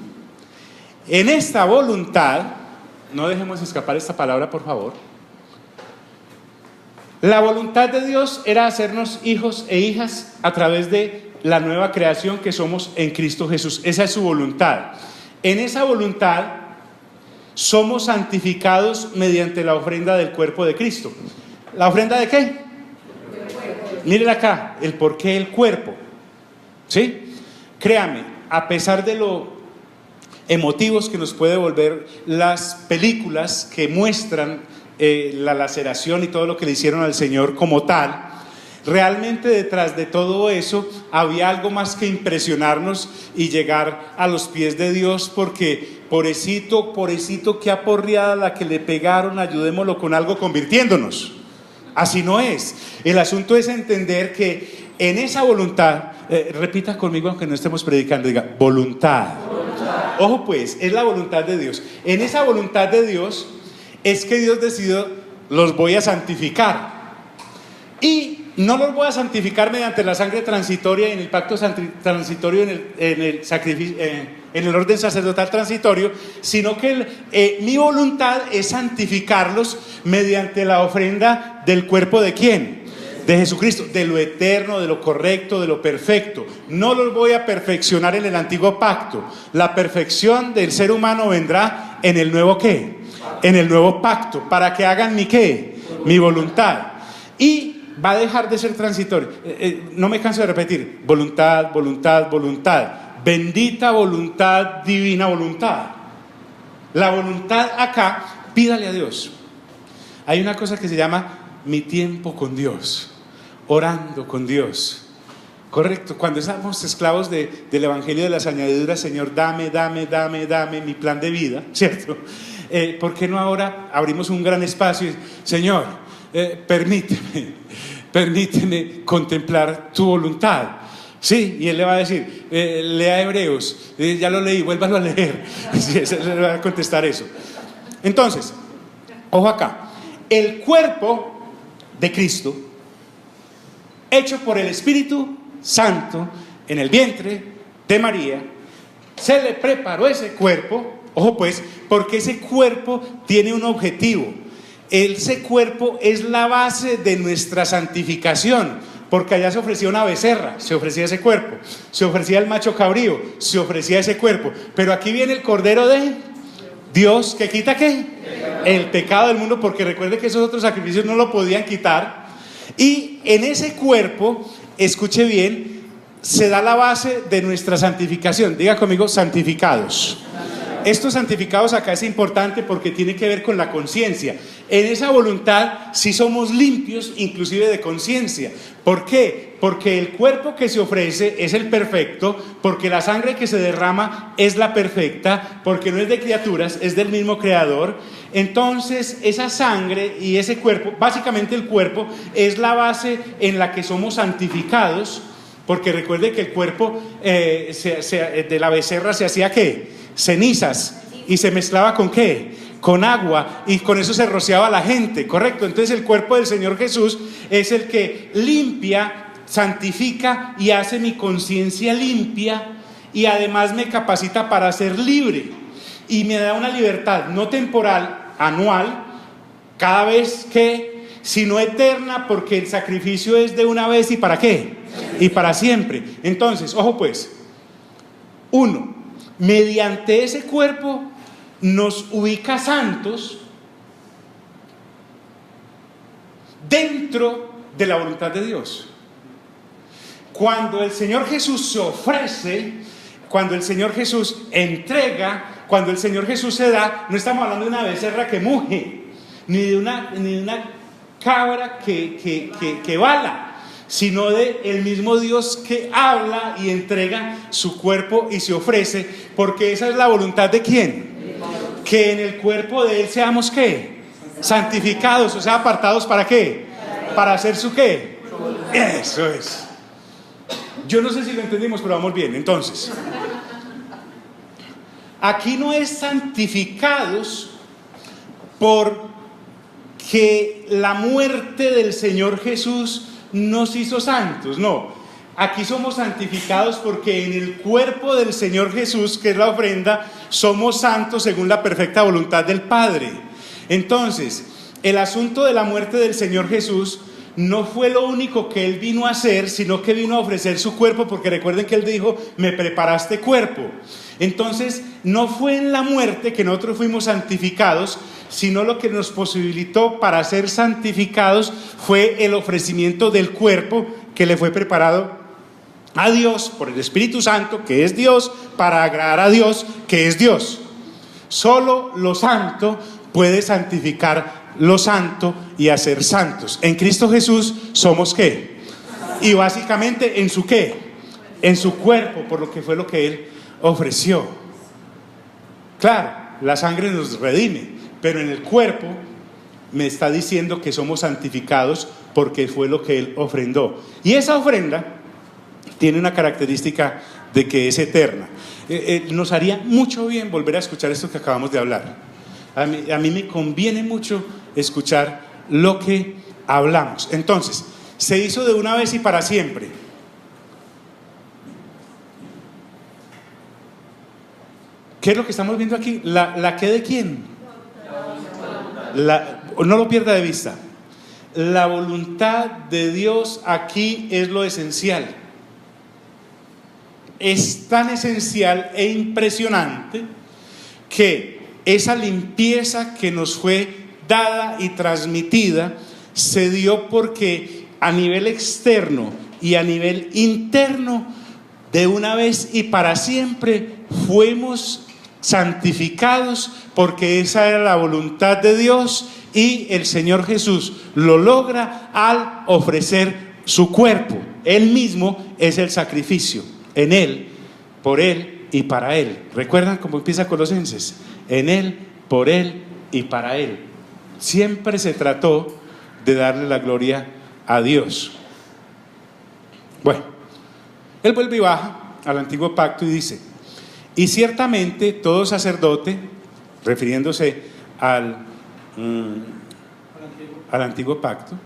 [SPEAKER 1] En esta voluntad, no dejemos escapar esta palabra, por favor. La voluntad de Dios era hacernos hijos e hijas a través de la nueva creación que somos en Cristo Jesús. Esa es su voluntad. En esa voluntad somos santificados mediante la ofrenda del cuerpo de Cristo. ¿La ofrenda de qué? Miren acá, el por qué el cuerpo. ¿Sí? Créame, a pesar de lo emotivos que nos puede volver las películas que muestran la laceración y todo lo que le hicieron al Señor como tal, realmente detrás de todo eso había algo más que impresionarnos y llegar a los pies de Dios, porque pobrecito, qué aporreada la que le pegaron, ayudémoslo con algo convirtiéndonos. Así no es. El asunto es entender que en esa voluntad, repita conmigo aunque no estemos predicando, diga voluntad. Ojo pues, es la voluntad de Dios. En esa voluntad de Dios es que Dios decidió, los voy a santificar. Y no los voy a santificar mediante la sangre transitoria y en el pacto transitorio, en el sacrificio, en el orden sacerdotal transitorio, sino que mi voluntad es santificarlos mediante la ofrenda del cuerpo de ¿quién? De Jesucristo, de lo eterno, de lo correcto, de lo perfecto. No los voy a perfeccionar en el antiguo pacto. La perfección del ser humano vendrá en el nuevo ¿qué? En el nuevo pacto, para que hagan mi ¿qué? Mi voluntad. Y va a dejar de ser transitorio. No me canso de repetir, voluntad, voluntad, voluntad. Bendita voluntad, divina voluntad. La voluntad acá, pídale a Dios. Hay una cosa que se llama mi tiempo con Dios, orando con Dios. Correcto, cuando estamos esclavos del evangelio de las añadiduras, Señor, dame mi plan de vida, ¿cierto? ¿Por qué no ahora abrimos un gran espacio? Señor, permíteme contemplar tu voluntad. Sí, y Él le va a decir, lea Hebreos, ya lo leí, vuélvalo a leer. Sí, Él le va a contestar eso. Entonces, ojo acá, el cuerpo de Cristo, hecho por el Espíritu Santo en el vientre de María, se le preparó ese cuerpo. Ojo pues, porque ese cuerpo tiene un objetivo. Ese cuerpo es la base de nuestra santificación, porque allá se ofrecía una becerra, se ofrecía ese cuerpo, se ofrecía el macho cabrío, se ofrecía ese cuerpo, pero aquí viene el Cordero de Dios, que quita ¿qué? El pecado del mundo, porque recuerde que esos otros sacrificios no lo podían quitar. Y en ese cuerpo, escuche bien, se da la base de nuestra santificación. Diga conmigo, santificados. Estos santificados acá es importante porque tiene que ver con la conciencia. En esa voluntad sí somos limpios, inclusive de conciencia. ¿Por qué? Porque el cuerpo que se ofrece es el perfecto, porque la sangre que se derrama es la perfecta, porque no es de criaturas, es del mismo Creador. Entonces esa sangre y ese cuerpo, básicamente el cuerpo, es la base en la que somos santificados, porque recuerde que el cuerpo de la becerra se hacía ¿qué? Cenizas, y se mezclaba ¿con qué? Con agua, y con eso se rociaba a la gente, ¿correcto? Entonces el cuerpo del Señor Jesús es el que limpia, santifica y hace mi conciencia limpia, y además me capacita para ser libre, y me da una libertad no temporal, anual, cada vez que, sino eterna, porque el sacrificio es de una vez, ¿y para qué? Y para siempre. Entonces, ojo pues, uno, mediante ese cuerpo nos ubica santos dentro de la voluntad de Dios. Cuando el Señor Jesús se ofrece, cuando el Señor Jesús entrega, cuando el Señor Jesús se da, no estamos hablando de una becerra que muge, ni de una cabra que bala. sino de el mismo Dios que habla y entrega su cuerpo y se ofrece, porque esa es la voluntad de ¿quién? Que en el cuerpo de Él seamos ¿qué? Santificados, o sea, apartados ¿para qué? Para hacer su ¿qué? Eso es. Yo no sé si lo entendimos, pero vamos bien. Entonces, aquí no es santificados porque la muerte del Señor Jesús nos hizo santos, no. Aquí somos santificados porque en el cuerpo del Señor Jesús, que es la ofrenda, somos santos según la perfecta voluntad del Padre. Entonces, el asunto de la muerte del Señor Jesús no fue lo único que Él vino a hacer, sino que vino a ofrecer su cuerpo, porque recuerden que Él dijo, me preparaste cuerpo. Entonces, no fue en la muerte que nosotros fuimos santificados, sino lo que nos posibilitó para ser santificados fue el ofrecimiento del cuerpo que le fue preparado a Dios por el Espíritu Santo, que es Dios, para agradar a Dios, que es Dios. Solo lo santo puede santificar lo santo y hacer santos. En Cristo Jesús somos ¿qué? Y básicamente en su ¿qué? En su cuerpo, por lo que fue lo que Él ofreció. Claro, la sangre nos redime, pero en el cuerpo me está diciendo que somos santificados porque fue lo que Él ofrendó. Y esa ofrenda tiene una característica de que es eterna. Nos haría mucho bien volver a escuchar esto que acabamos de hablar. A mí me conviene mucho escuchar lo que hablamos. Entonces, se hizo de una vez y para siempre. ¿Qué es lo que estamos viendo aquí? ¿La qué de quién? No lo pierda de vista. La voluntad de Dios aquí es lo esencial. Es tan esencial e impresionante que esa limpieza que nos fue dada y transmitida se dio porque a nivel externo y a nivel interno, de una vez y para siempre fuimos santificados, porque esa era la voluntad de Dios, y el Señor Jesús lo logra al ofrecer su cuerpo. Él mismo es el sacrificio, en Él, por Él y para Él. ¿Recuerdan cómo empieza Colosenses? En Él, por Él y para Él. Siempre se trató de darle la gloria a Dios. Bueno, Él vuelve y baja al antiguo pacto y dice: y ciertamente todo sacerdote, refiriéndose al antiguo pacto,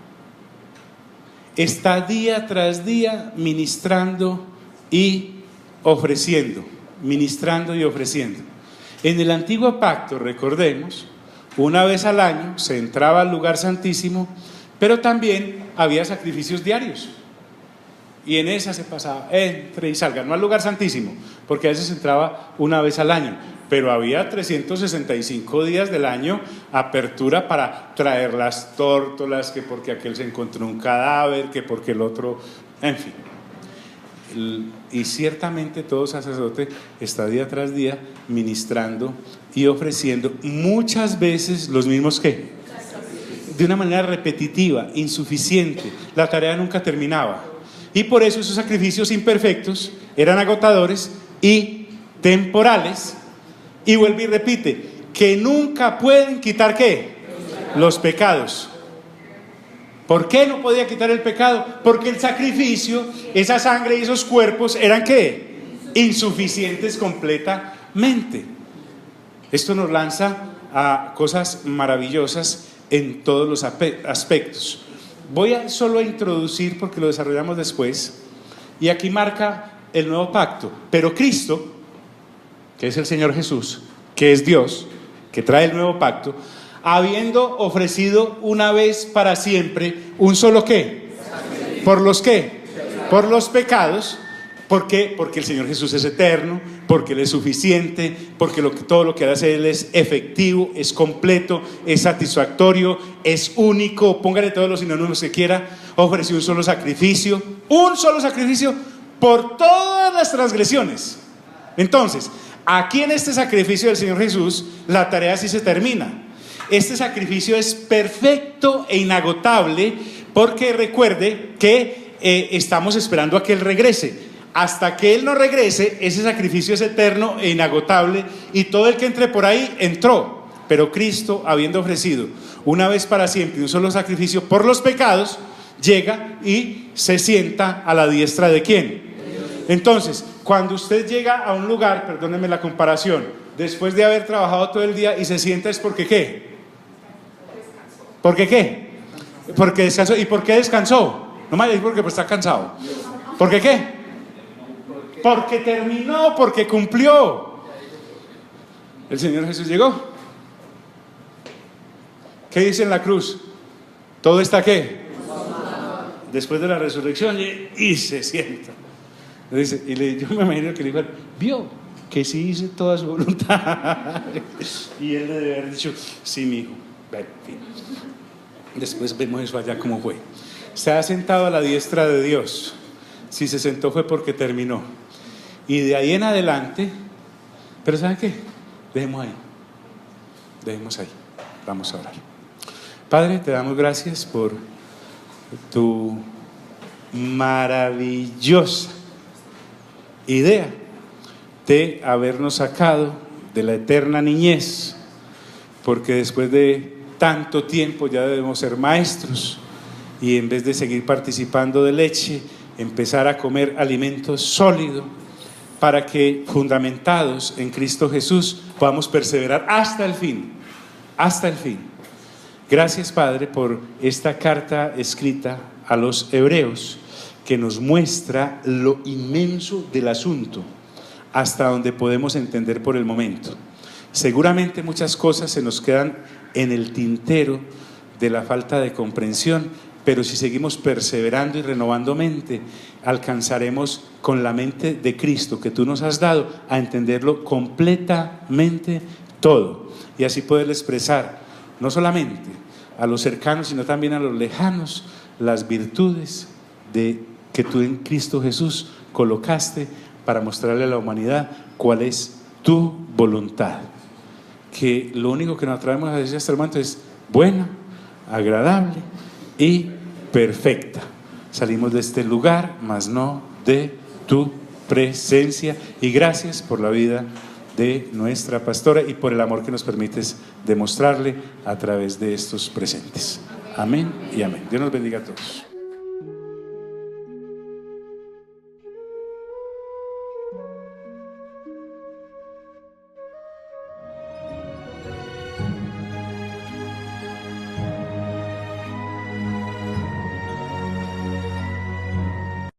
[SPEAKER 1] está día tras día ministrando y ofreciendo, ministrando y ofreciendo. En el antiguo pacto, recordemos, una vez al año se entraba al lugar santísimo, pero también había sacrificios diarios. Y en esa se pasaba, entre y salga, no al lugar santísimo, porque a veces entraba una vez al año, pero había 365 días del año apertura para traer las tórtolas, que porque aquel se encontró un cadáver, que porque el otro, en fin. Y ciertamente todo sacerdote está día tras día ministrando y ofreciendo, muchas veces los mismos ¿qué? De una manera repetitiva, insuficiente. La tarea nunca terminaba. Y por eso esos sacrificios imperfectos eran agotadores y temporales. Y vuelve y repite, que nunca pueden quitar ¿qué? Los pecados. ¿Por qué no podía quitar el pecado? Porque el sacrificio, esa sangre y esos cuerpos eran ¿qué? Insuficientes completamente. Esto nos lanza a cosas maravillosas en todos los aspectos. Voy a solo a introducir, porque lo desarrollamos después, y aquí marca el nuevo pacto. Pero Cristo, que es el Señor Jesús, que es Dios, que trae el nuevo pacto, habiendo ofrecido una vez para siempre un solo ¿qué? ¿Por los qué? Por los pecados. ¿Por qué? Porque el Señor Jesús es eterno, porque Él es suficiente, porque todo lo que hace Él es efectivo, es completo, es satisfactorio, es único. Póngale todos los sinónimos que quiera. Ofreció un solo sacrificio por todas las transgresiones. Entonces, aquí en este sacrificio del Señor Jesús, la tarea sí se termina. Este sacrificio es perfecto e inagotable, porque recuerde que estamos esperando a que Él regrese. Hasta que Él no regrese, ese sacrificio es eterno e inagotable, y todo el que entre por ahí entró. Pero Cristo, habiendo ofrecido una vez para siempre un solo sacrificio por los pecados, llega y se sienta a la diestra ¿de quién? Entonces, cuando usted llega a un lugar, perdónenme la comparación, después de haber trabajado todo el día y se sienta, es porque ¿qué? ¿Porque qué? Porque descansó. ¿Y por qué descansó? No me digas porque pues está cansado. ¿Por qué qué? Porque terminó, porque cumplió. El Señor Jesús llegó. ¿Qué dice en la cruz? ¿Todo está qué? Después de la resurrección, y se sienta. Dice, yo me imagino que le dijo, vio que sí hice toda su voluntad. Y él le debe haber dicho, sí, mi hijo. Bueno, en fin. Después vemos eso allá como fue. Se ha sentado a la diestra de Dios. Si se sentó fue porque terminó. Y de ahí en adelante, pero ¿saben qué? Dejemos ahí. Dejemos ahí. Vamos a orar. Padre, te damos gracias por tu maravillosa idea de habernos sacado de la eterna niñez, porque después de tanto tiempo ya debemos ser maestros, y en vez de seguir participando de leche, empezar a comer alimento sólido, para que fundamentados en Cristo Jesús podamos perseverar hasta el fin, hasta el fin. Gracias, Padre, por esta carta escrita a los hebreos, que nos muestra lo inmenso del asunto, hasta donde podemos entender por el momento. Seguramente muchas cosas se nos quedan en el tintero de la falta de comprensión, pero si seguimos perseverando y renovando mente, alcanzaremos con la mente de Cristo que tú nos has dado a entenderlo completamente todo, y así poder expresar no solamente a los cercanos sino también a los lejanos las virtudes que tú en Cristo Jesús colocaste para mostrarle a la humanidad cuál es tu voluntad, que lo único que nos atrevemos a decir hasta el momento es buena, agradable y perfecta. Salimos de este lugar, mas no de tu presencia, y gracias por la vida de nuestra pastora y por el amor que nos permites demostrarle a través de estos presentes. Amén y amén. Dios nos bendiga a todos.